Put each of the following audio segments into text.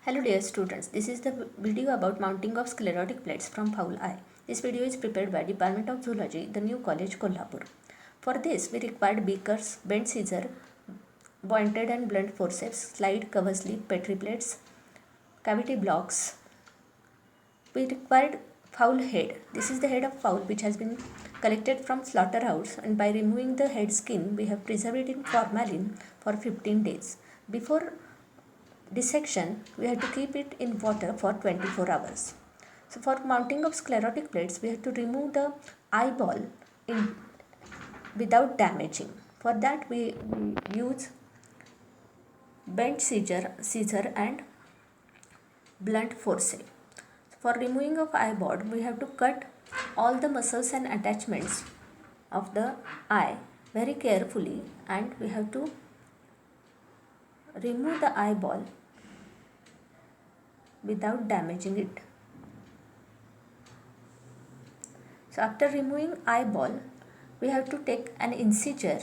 Hello dear students, this is the video about mounting of sclerotic plates from fowl eye. This video is prepared by Department of Zoology, the New College, Kolhapur. For this, we required beakers, bent scissor, pointed and blunt forceps, slide, cover slip, petri plates, cavity blocks. We required fowl head. This is the head of fowl which has been collected from slaughterhouse, and by removing the head skin, we have preserved it in formalin for 15 days. Before dissection, we have to keep it in water for 24 hours. So for mounting of sclerotic plates, we have to remove the eyeball without damaging. For that, we use bent scissor and blunt forceps. For removing of eyeball, we have to cut all the muscles and attachments of the eye very carefully, and we have to remove the eyeball without damaging it. So after removing eyeball, we have to take an incision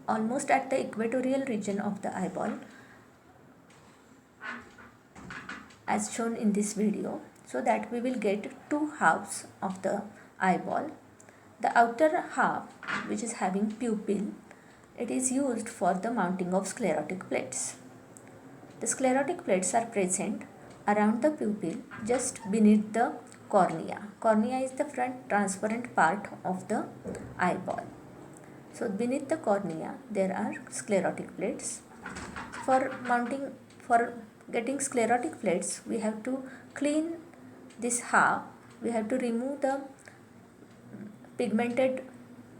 almost at the equatorial region of the eyeball as shown in this video, so that we will get two halves of the eyeball. The outer half, which is having pupil, it is used for the mounting of sclerotic plates. The sclerotic plates are present around the pupil just beneath the cornea. Cornea is the front transparent part of the eyeball. So beneath the cornea there are sclerotic plates. For getting sclerotic plates, we have to clean this half. We have to remove the pigmented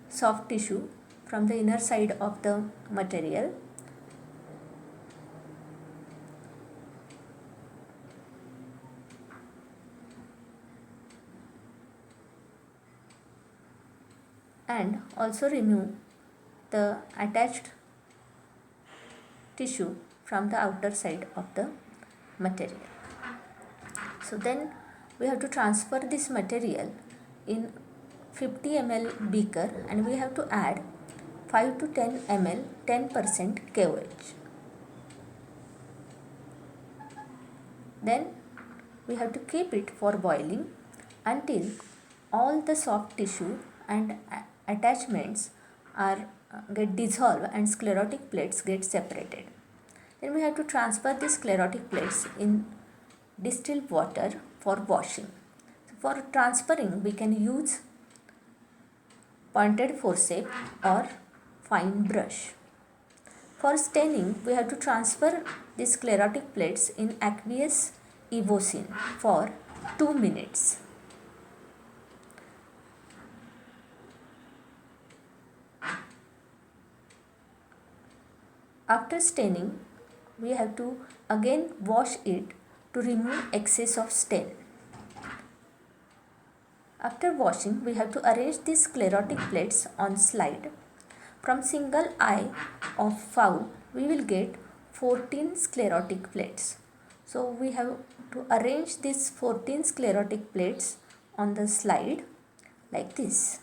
soft tissue from the inner side of the material. And also remove the attached tissue from the outer side of the material. So then we have to transfer this material in 50 ml beaker, and we have to add 5 to 10 ml 10% KOH. Then we have to keep it for boiling until all the soft tissue and attachments are get dissolved and sclerotic plates get separated. Then we have to transfer the sclerotic plates in distilled water for washing. So for transferring, we can use pointed forceps or fine brush. For staining, we have to transfer the sclerotic plates in aqueous evosin for 2 minutes. After staining, we have to again wash it to remove excess of stain. After washing, we have to arrange these sclerotic plates on slide. From single eye of fowl, we will get 14 sclerotic plates. So we have to arrange these 14 sclerotic plates on the slide like this.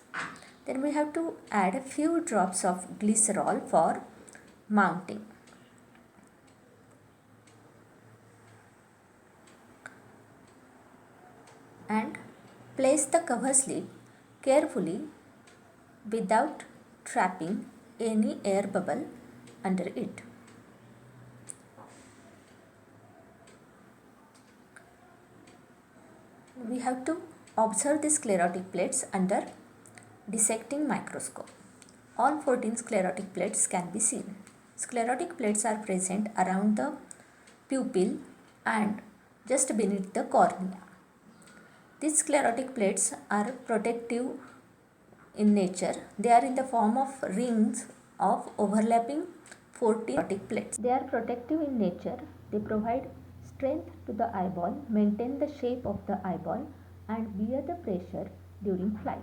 Then we have to add a few drops of glycerol for mounting. And place the cover slip carefully without trapping any air bubble under it. We have to observe the sclerotic plates under dissecting microscope. All 14 sclerotic plates can be seen. Sclerotic plates are present around the pupil and just beneath the cornea. These sclerotic plates are protective in nature. They are in the form of rings of overlapping 14 sclerotic plates. They are protective in nature. They provide strength to the eyeball, maintain the shape of the eyeball, and bear the pressure during flight.